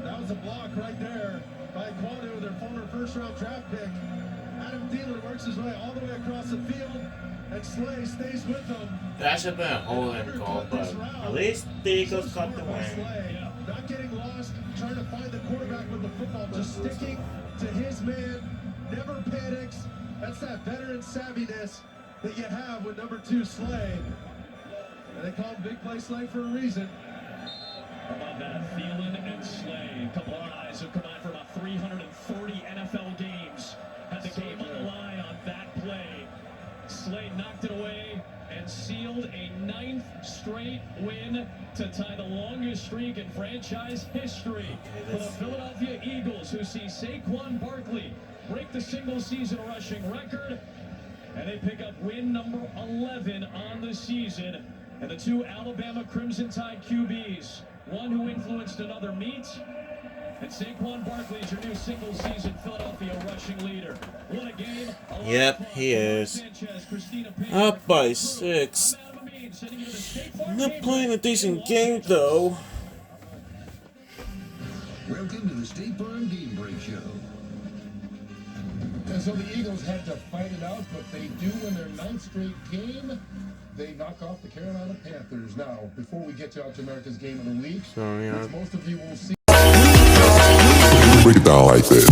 S4: That was a block right there by Quanu, their former first-round draft pick. Adam Thielen works his way all the way across the field, and Slay stays with them.
S2: That should have been a holding call, but at least the Eagles got the win.
S4: Slay, not getting lost, trying to find the quarterback with the football, just sticking to his man, never panics. That's that veteran savviness that you have with number 2 Slay. And they call him Big Play Slay for a reason.
S3: How about that? Thielen and Slay, a couple of guys who've come out for about 340 NFL games. Had the game on the line on that play. Slay knocked it away and sealed a 9th straight win to tie the longest streak in franchise history for the Philadelphia Eagles, who see Saquon Barkley break the single-season rushing record, and they pick up win number 11 on the season. And the 2 Alabama Crimson Tide QBs, one who influenced another meet, and Saquon Barkley is your new single-season Philadelphia rushing leader. What a game.
S2: Yep, he is. Up by 6. Not playing a decent game, though.
S7: Welcome to the State Farm Game Break Show.
S12: And so the Eagles had to fight it out, but they do win their 9th straight game. They knock off the Carolina Panthers. Now, before we get to America's Game of the Week, which most of you will see.
S13: Break it down like this.